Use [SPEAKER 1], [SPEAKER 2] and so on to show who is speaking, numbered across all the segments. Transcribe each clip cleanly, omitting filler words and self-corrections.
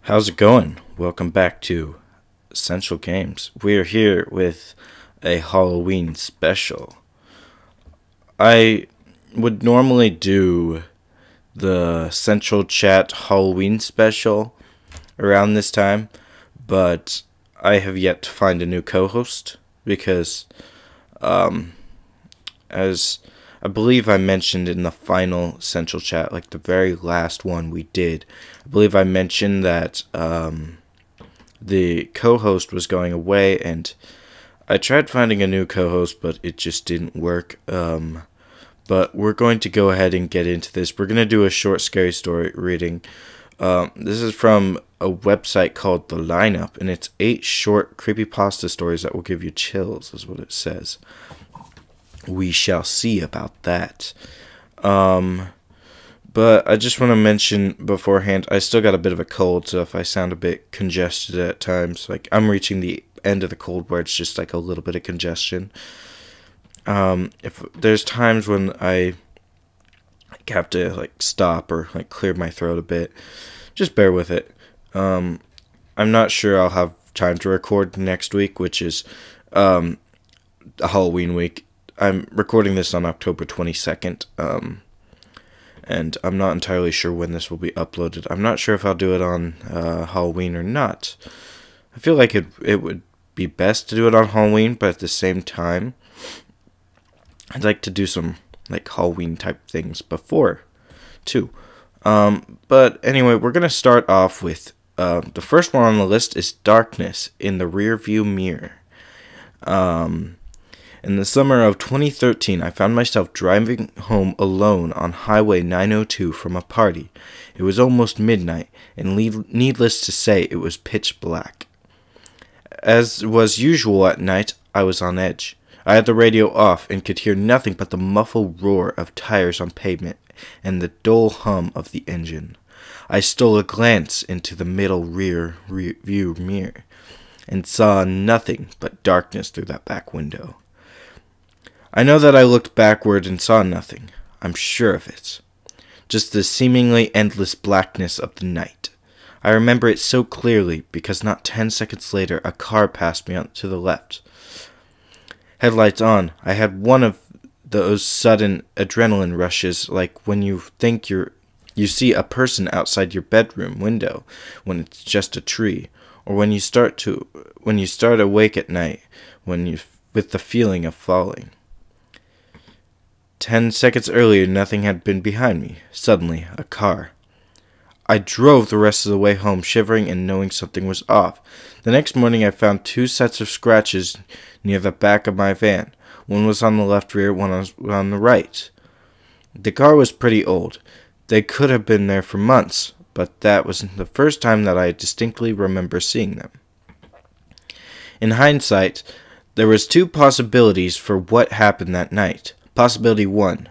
[SPEAKER 1] How's it going? Welcome back to Central Games. We're here with a Halloween special. I would normally do the Central Chat Halloween special around this time, but I have yet to find a new co-host because, as I believe I mentioned in the final Central Chat, like the very last one we did, I believe I mentioned that the co-host was going away, and I tried finding a new co-host, but it just didn't work. But we're going to go ahead and get into this. We're going to do a short scary story reading. This is from a website called The Lineup, and it's 8 short creepypasta stories that will give you chills, is what it says. We shall see about that. But I just want to mention beforehand, I still got a bit of a cold, so if I sound a bit congested at times, like I'm reaching the end of the cold where it's just like a little bit of congestion. If there's times when I have to like stop or like clear my throat a bit, just bear with it. I'm not sure I'll have time to record next week, which is a Halloween week. I'm recording this on October 22nd, and I'm not entirely sure when this will be uploaded. I'm not sure if I'll do it on Halloween or not. I feel like it would be best to do it on Halloween, but at the same time, I'd like to do some like Halloween type things before, too. But anyway, we're going to start off with the first one on the list is Darkness in the Rearview Mirror. In the summer of 2013, I found myself driving home alone on Highway 902 from a party. It was almost midnight, and needless to say, it was pitch black. As was usual at night, I was on edge. I had the radio off and could hear nothing but the muffled roar of tires on pavement and the dull hum of the engine. I stole a glance into the middle rear view mirror and saw nothing but darkness through that back window. I know that I looked backward and saw nothing. I'm sure of it. Just the seemingly endless blackness of the night. I remember it so clearly because not 10 seconds later a car passed me on to the left. Headlights on, I had one of those sudden adrenaline rushes like when you think you see a person outside your bedroom window when it's just a tree, or when you start awake at night with the feeling of falling. 10 seconds earlier, nothing had been behind me. Suddenly, a car. I drove the rest of the way home, shivering and knowing something was off. The next morning, I found 2 sets of scratches near the back of my van. One was on the left rear, one was on the right. The car was pretty old. They could have been there for months, but that was the first time that I distinctly remember seeing them. In hindsight, there was 2 possibilities for what happened that night. Possibility 1.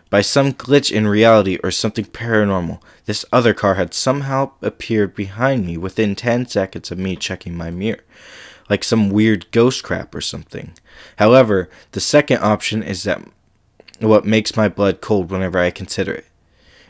[SPEAKER 1] By some glitch in reality or something paranormal, this other car had somehow appeared behind me within 10 seconds of me checking my mirror, like some weird ghost crap or something. However, the second option is that what makes my blood cold whenever I consider it.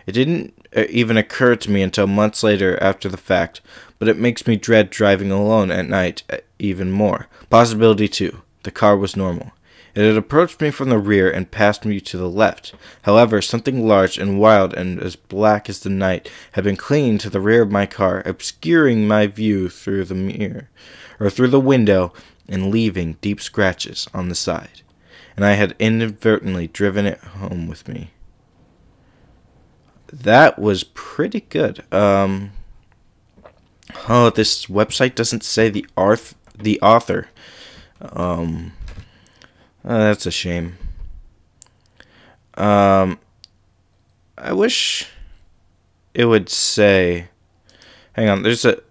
[SPEAKER 1] It didn't even occur to me until months later after the fact, but it makes me dread driving alone at night even more. Possibility 2. The car was normal. It had approached me from the rear and passed me to the left. However, something large and wild and as black as the night had been clinging to the rear of my car, obscuring my view through the mirror, or through the window, and leaving deep scratches on the side. And I had inadvertently driven it home with me. That was pretty good. Oh, this website doesn't say the author. That's a shame. I wish it would say. Hang on. There's a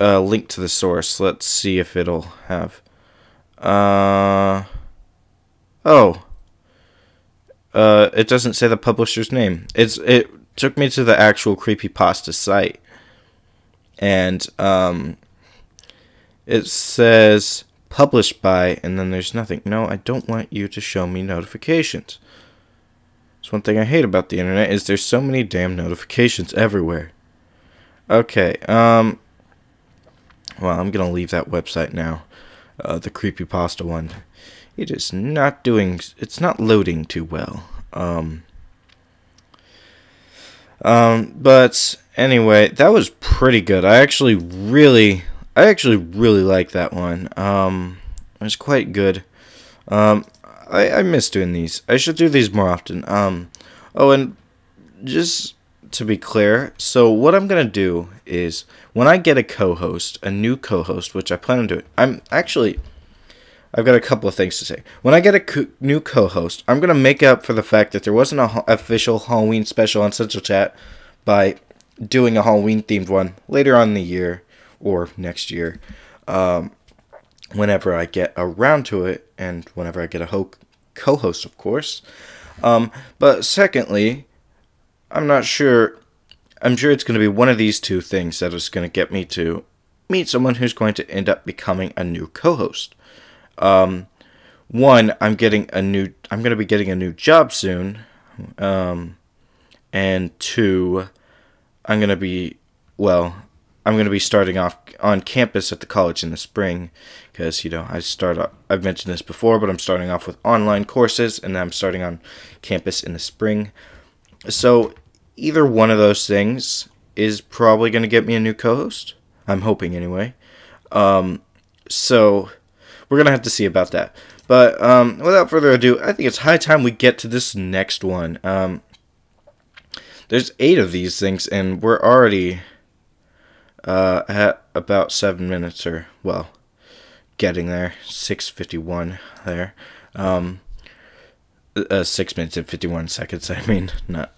[SPEAKER 1] link to the source. Let's see if it'll have. It doesn't say the publisher's name. It took me to the actual creepypasta site, and it says published by, and then there's nothing. No, I don't want you to show me notifications. It's one thing I hate about the internet is there's so many damn notifications everywhere. Okay, well, I'm gonna leave that website now. The creepypasta one. It is not doing, it's not loading too well. But anyway, that was pretty good. I actually really like that one. It was quite good. I miss doing these. I should do these more often. Oh, and just to be clear, so what I'm gonna do is when I get a new co-host, which I plan on doing, I've got a couple of things to say. When I get a new co-host, I'm going to make up for the fact that there wasn't an official Halloween special on Central Chat by doing a Halloween-themed one later on in the year or next year, whenever I get around to it and whenever I get a co-host, of course. But secondly, I'm sure it's going to be one of these two things that is going to get me to meet someone who's going to end up becoming a new co-host. One, I'm going to be getting a new job soon. And two, I'm going to be starting off on campus at the college in the spring, because, I've mentioned this before, but I'm starting off with online courses, and I'm starting on campus in the spring. So, either one of those things is probably going to get me a new co-host. I'm hoping, anyway. So we're going to have to see about that. But without further ado, I think it's high time we get to this next one. There's 8 of these things, and we're already at about 7 minutes, or, well, getting there. 6:51 there. 6 minutes and 51 seconds, I mean. Not.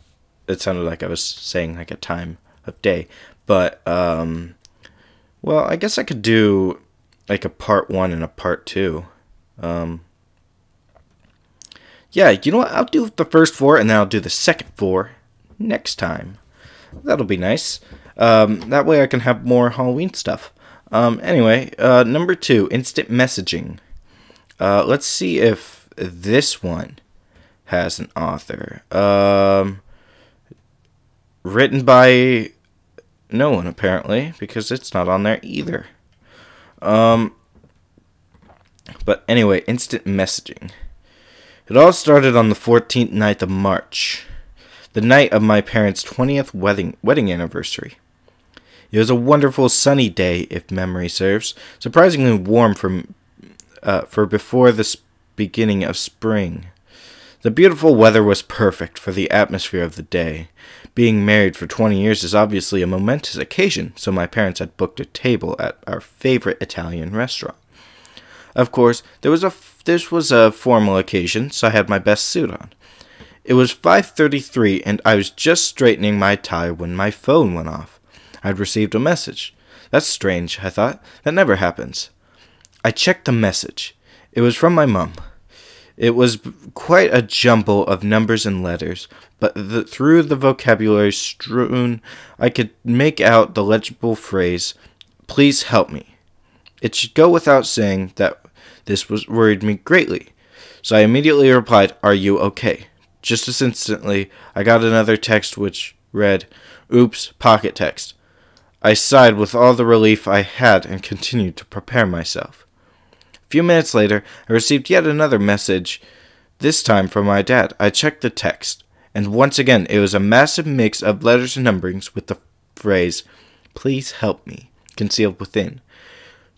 [SPEAKER 1] It sounded like I was saying, like, a time of day. But, well, I guess I could do like a part 1 and a part 2. Yeah, you know what? I'll do the first 4 and then I'll do the second 4 next time. That'll be nice. That way I can have more Halloween stuff. Anyway, number 2, instant messaging. Let's see if this one has an author. Written by no one, apparently, because it's not on there either. But anyway, instant messaging. It all started on the 14th night of March, the night of my parents' 20th wedding anniversary. It was a wonderful sunny day, if memory serves, surprisingly warm for before the beginning of spring. The beautiful weather was perfect for the atmosphere of the day. Being married for 20 years is obviously a momentous occasion, so my parents had booked a table at our favorite Italian restaurant. Of course, this was a formal occasion, so I had my best suit on. It was 5:33, and I was just straightening my tie when my phone went off. I'd received a message. That's strange, I thought. That never happens. I checked the message. It was from my mum. It was quite a jumble of numbers and letters, but through the vocabulary strewn, I could make out the legible phrase, "Please help me." It should go without saying that this worried me greatly, so I immediately replied, "Are you okay?" Just as instantly, I got another text which read, "Oops, pocket text." I sighed with all the relief I had and continued to prepare myself. A few minutes later, I received yet another message, this time from my dad. I checked the text, and once again it was a massive mix of letters and numberings with the phrase, "Please help me," concealed within.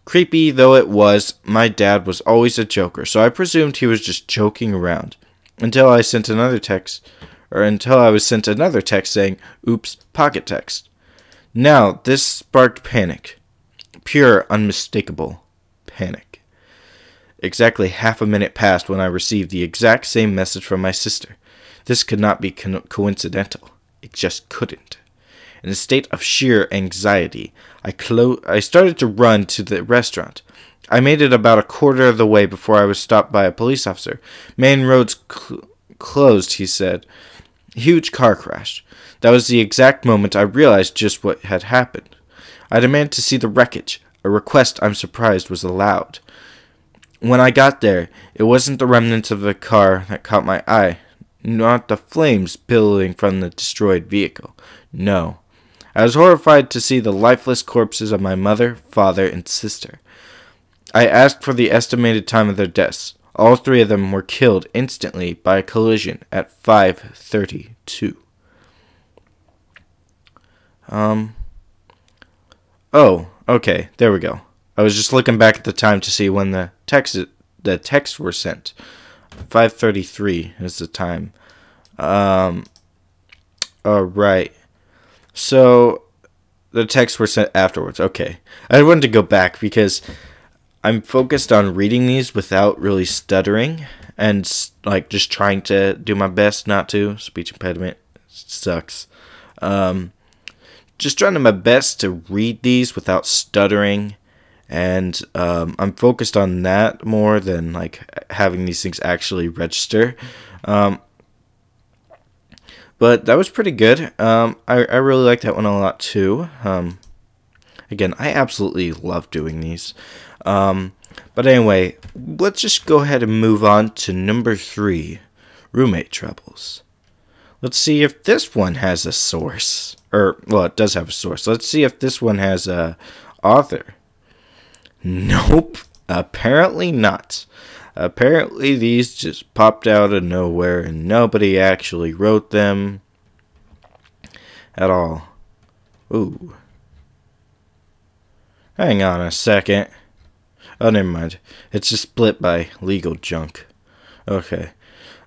[SPEAKER 1] Creepy though it was, my dad was always a joker, so I presumed he was just joking around, until I was sent another text saying, "Oops, pocket text." Now, this sparked panic. Pure, unmistakable panic. Exactly half a minute passed when I received the exact same message from my sister. This could not be coincidental. It just couldn't. In a state of sheer anxiety, I started to run to the restaurant. I made it about a quarter of the way before I was stopped by a police officer. "Main roads closed," he said. Huge car crash. That was the exact moment I realized just what had happened. I demanded to see the wreckage. A request, I'm surprised, was allowed. When I got there, it wasn't the remnants of the car that caught my eye, not the flames billowing from the destroyed vehicle. No, I was horrified to see the lifeless corpses of my mother, father, and sister. I asked for the estimated time of their deaths. All three of them were killed instantly by a collision at 5:32. Oh, okay, there we go. I was just looking back at the time to see when the texts were sent. 5:33 is the time. Alright. So, the texts were sent afterwards. Okay. I wanted to go back because I'm focused on reading these without really stuttering and like just trying to do my best not to. Speech impediment sucks. Just trying my best to read these without stuttering, and I'm focused on that more than like having these things actually register. But that was pretty good. I really like that one a lot too. Again, I absolutely love doing these. But anyway, let's just go ahead and move on to number 3, roommate troubles. Let's see if this one has a source. Well, it does have a source. Let's see if this one has a author. Nope, apparently not. Apparently these just popped out of nowhere and nobody actually wrote them at all. Ooh. Hang on a second. Oh, never mind. It's just split by legal junk. Okay.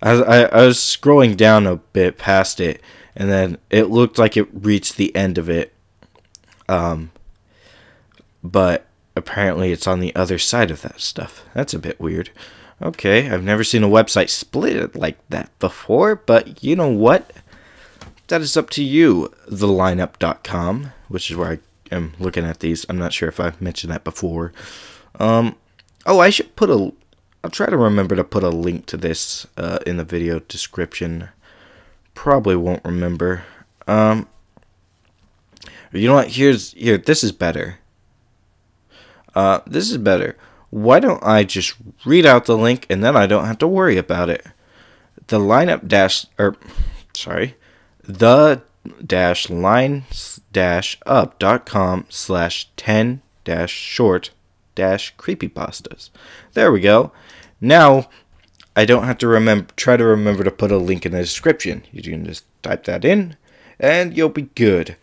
[SPEAKER 1] I was scrolling down a bit past it, and then it looked like it reached the end of it. But apparently it's on the other side of that stuff. That's a bit weird. Okay, I've never seen a website split it like that before, but you know what? That is up to you, thelineup.com, which is where I am looking at these. I'm not sure if I've mentioned that before. Oh, I should I'll try to remember to put a link to this in the video description. Probably won't remember. You know what? Here, this is better. This is better. Why don't I just read out the link and then I don't have to worry about it? The line-up-up.com/10-short-creepypastas. There we go. Now, I don't have to try to remember to put a link in the description. You can just type that in, and you'll be good.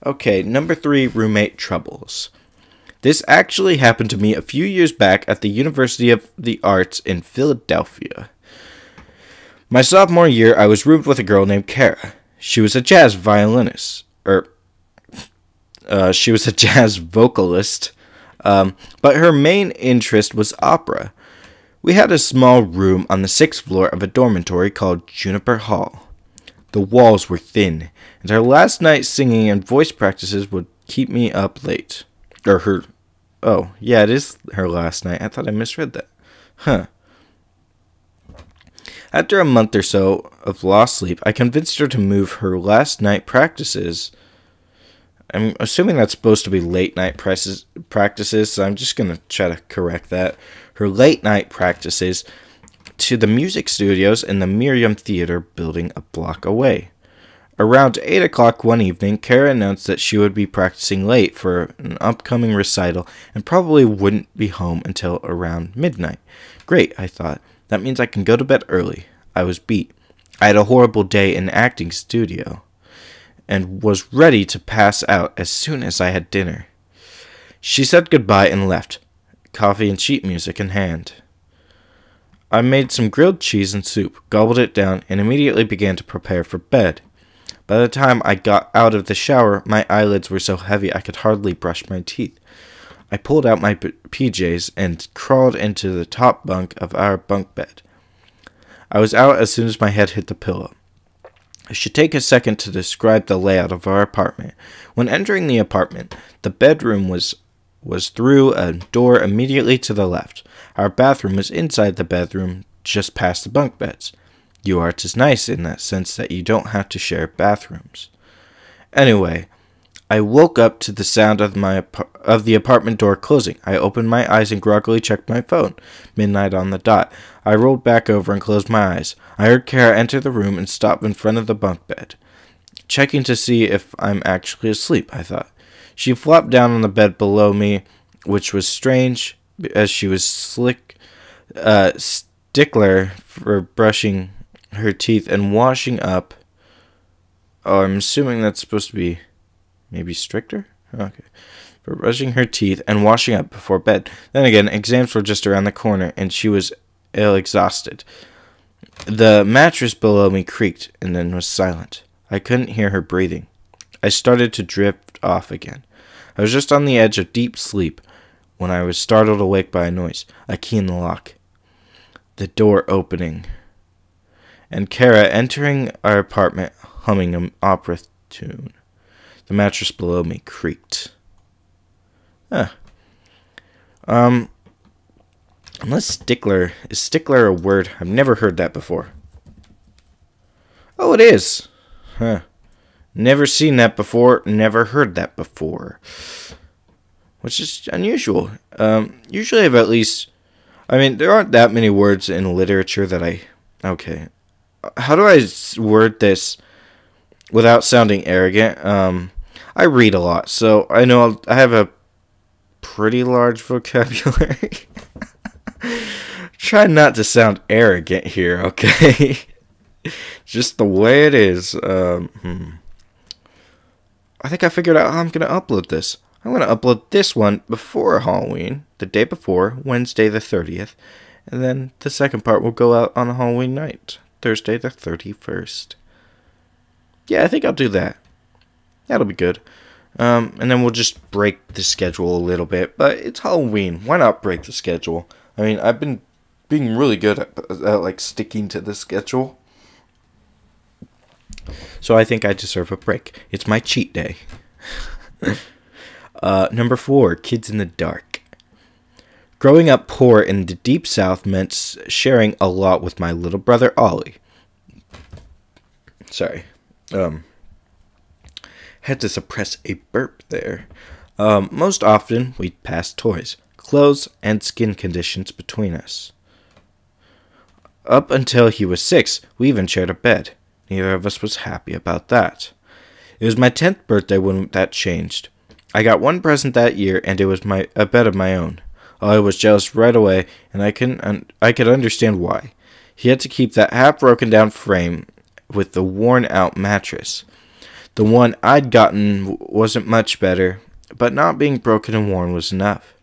[SPEAKER 1] Okay, number 3, roommate troubles. This actually happened to me a few years back at the University of the Arts in Philadelphia. My sophomore year, I was roomed with a girl named Kara. She was a jazz violinist. She was a jazz vocalist. But her main interest was opera. We had a small room on the 6th floor of a dormitory called Juniper Hall. The walls were thin, and her last night singing and voice practices would keep me up late. Oh, yeah, it is her last night. I thought I misread that. Huh. After a month or so of lost sleep, I convinced her to move her last night practices. I'm assuming that's supposed to be late night practices, so I'm just going to try to correct that. Her late night practices to the music studios in the Miriam Theater building a block away. Around 8 o'clock one evening, Kara announced that she would be practicing late for an upcoming recital and probably wouldn't be home until around midnight. Great, I thought. That means I can go to bed early. I was beat. I had a horrible day in acting studio and was ready to pass out as soon as I had dinner. She said goodbye and left, coffee and sheet music in hand. I made some grilled cheese and soup, gobbled it down, and immediately began to prepare for bed. By the time I got out of the shower, my eyelids were so heavy I could hardly brush my teeth. I pulled out my PJs and crawled into the top bunk of our bunk bed. I was out as soon as my head hit the pillow. I should take a second to describe the layout of our apartment. When entering the apartment, the bedroom was through a door immediately to the left. Our bathroom was inside the bedroom, just past the bunk beds. UArts is nice in that sense that you don't have to share bathrooms. Anyway, I woke up to the sound of the apartment door closing. I opened my eyes and groggily checked my phone. Midnight on the dot. I rolled back over and closed my eyes. I heard Kara enter the room and stop in front of the bunk bed. checking to see if I'm actually asleep, I thought. She flopped down on the bed below me, which was strange, as she was stickler for brushing her teeth and washing up. Oh, I'm assuming that's supposed to be maybe stricter? Okay. For brushing her teeth and washing up before bed. Then again, exams were just around the corner, and she was exhausted. The mattress below me creaked and then was silent. I couldn't hear her breathing. I started to drift off again. I was just on the edge of deep sleep when I was startled awake by a noise, a key in the lock, the door opening, and Kara entering our apartment humming an opera tune. The mattress below me creaked. Unless stickler, is stickler a word? I've never heard that before. Oh, it is. Never seen that before, never heard that before. Which is unusual. Usually I've at least, there aren't that many words in literature that okay. How do I word this without sounding arrogant? I read a lot, so I know I have a pretty large vocabulary. Try not to sound arrogant here, okay? Just the way it is. I think I figured out how I'm going to upload this. I'm going to upload this one before Halloween, the day before, Wednesday the 30th. And then the second part will go out on Halloween night, Thursday the 31st. Yeah, I think I'll do that. That'll be good. And then we'll just break the schedule a little bit. But it's Halloween. Why not break the schedule? I've been being really good at sticking to the schedule. So I think I deserve a break. It's my cheat day. Number 4, kids in the dark. Growing up poor in the deep south meant sharing a lot with my little brother Ollie. Sorry. Had to suppress a burp there. Most often, we'd pass toys, clothes, and skin conditions between us. Up until he was 6, we even shared a bed. Neither of us was happy about that. It was my 10th birthday when that changed. I got one present that year, and it was a bed of my own. I was jealous right away, and I could understand why. He had to keep that half-broken-down frame with the worn-out mattress. The one I'd gotten wasn't much better, but not being broken and worn was enough.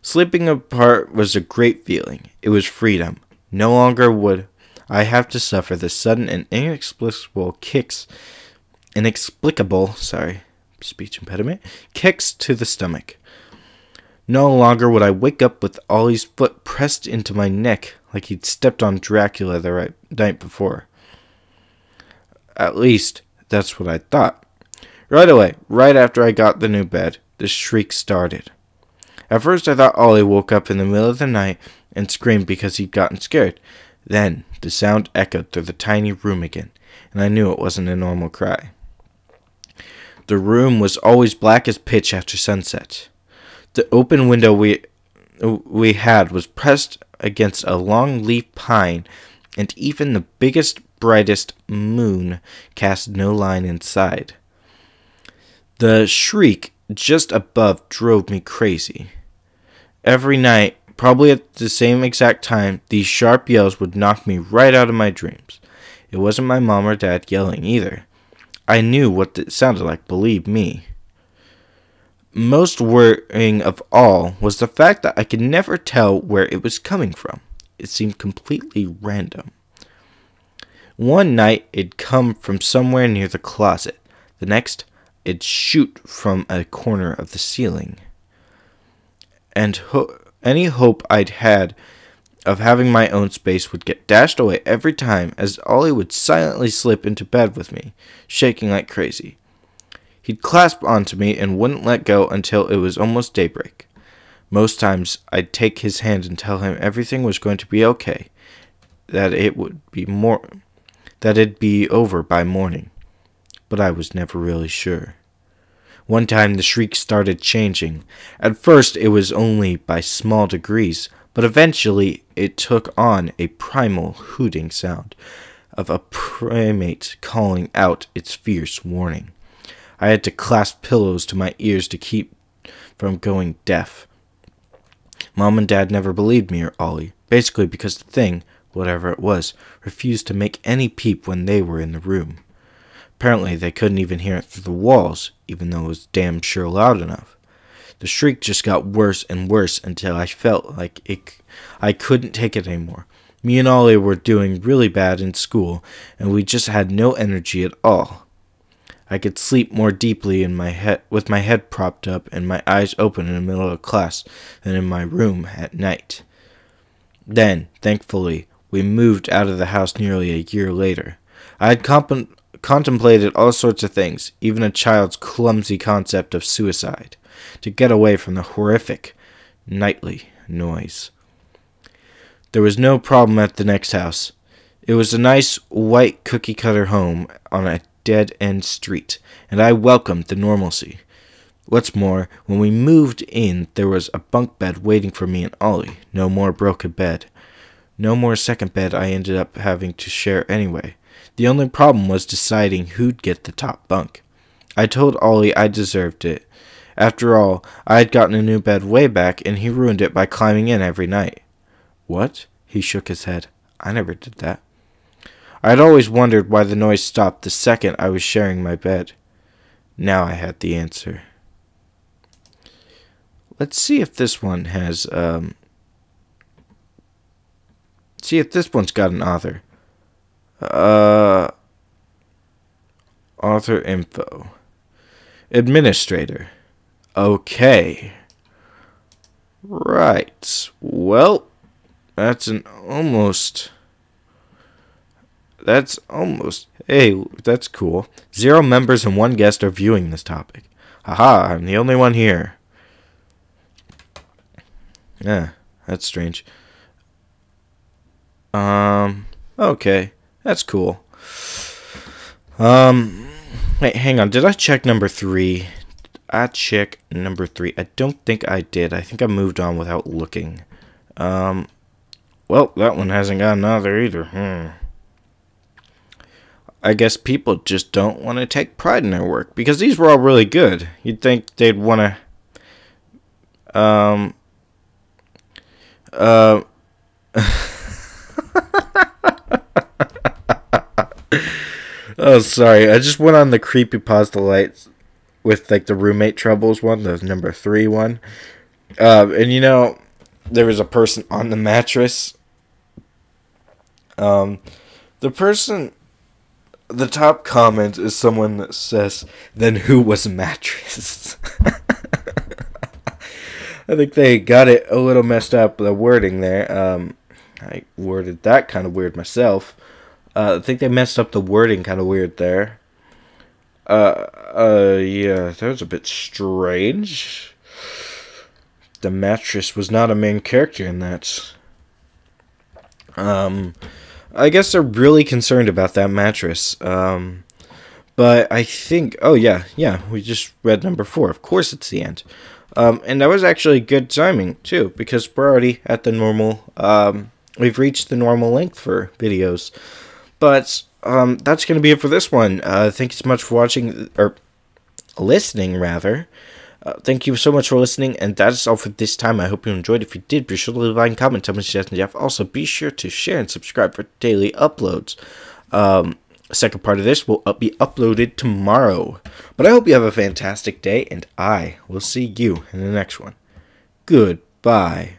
[SPEAKER 1] Sleeping apart was a great feeling. It was freedom. No longer would I have to suffer the sudden and inexplicable kicks to the stomach. No longer would I wake up with Ollie's foot pressed into my neck like he'd stepped on Dracula the night before. At least, that's what I thought. Right away, right after I got the new bed, the shriek started. At first I thought Ollie woke up in the middle of the night and screamed because he'd gotten scared. Then the sound echoed through the tiny room again, and I knew it wasn't a normal cry. The room was always black as pitch after sunset. The open window we had was pressed against a long-leaf pine, and even the biggest, brightest moon cast no line inside. The shriek just above drove me crazy. Every night, probably at the same exact time, these sharp yells would knock me right out of my dreams. It wasn't my mom or dad yelling either. I knew what it sounded like, believe me. Most worrying of all was the fact that I could never tell where it was coming from. It seemed completely random. One night, it'd come from somewhere near the closet. The next, it'd shoot from a corner of the ceiling. And any hope I'd had of having my own space would get dashed away every time, as Ollie would silently slip into bed with me, shaking like crazy. He'd clasp onto me and wouldn't let go until it was almost daybreak. Most times, I'd take his hand and tell him everything was going to be okay, that it'd be over by morning. But I was never really sure. One time the shriek started changing. At first it was only by small degrees, but eventually it took on a primal hooting sound. of a primate calling out its fierce warning. I had to clasp pillows to my ears to keep from going deaf. Mom and Dad never believed me or Ollie, basically because the thing, whatever it was, refused to make any peep when they were in the room. Apparently they couldn't even hear it through the walls, even though it was damn sure loud enough. The shriek just got worse and worse until I felt like I couldn't take it anymore. Me and Ollie were doing really bad in school, and we just had no energy at all. I could sleep more deeply with my head propped up and my eyes open in the middle of class than in my room at night. Then, thankfully, we moved out of the house nearly a year later. I had contemplated all sorts of things, even a child's clumsy concept of suicide, to get away from the horrific nightly noise. There was no problem at the next house. It was a nice, white, cookie-cutter home on a dead-end street, and I welcomed the normalcy. What's more, when we moved in, there was a bunk bed waiting for me and Ollie. No more broken bed. No more second bed I ended up having to share anyway. The only problem was deciding who'd get the top bunk. I told Ollie I deserved it. After all, I had gotten a new bed way back, and he ruined it by climbing in every night. What? He shook his head. I never did that. I had always wondered why the noise stopped the second I was sharing my bed. Now I had the answer. Let's see if this one has, see if this one's got an author. Author info. Administrator. Okay. Right. Well, that's almost. Hey, that's cool. 0 members and 1 guest are viewing this topic. Haha, I'm the only one here. Yeah, that's strange. Okay. That's cool. Wait, hang on. Did I check number 3? I check number 3. I don't think I did. I think I moved on without looking. Well, that one hasn't got another either. I guess people just don't want to take pride in their work, because these were all really good. You'd think they'd want to, oh, sorry. I just went on the creepypasta lights with, like, the roommate troubles one, the number 3 one. And, you know, there was a person on the mattress. The top comment is someone that says, "Then who was a mattress?" I think they got it a little messed up, the wording there. I worded that kind of weird myself. I think they messed up the wording kind of weird there. Yeah, that was a bit strange. The mattress was not a main character in that. I guess they're really concerned about that mattress. But I think, oh yeah, we just read number 4. Of course it's the end. And that was actually good timing, too, because we're already at the normal, we've reached the normal length for videos. But, that's going to be it for this one. Thank you so much for watching, or listening, rather. Thank you so much for listening, and that is all for this time. I hope you enjoyed. If you did, be sure to leave a like and comment, tell me suggestions you have. Also, be sure to share and subscribe for daily uploads. Second part of this will be uploaded tomorrow. But I hope you have a fantastic day, and I will see you in the next one. Goodbye.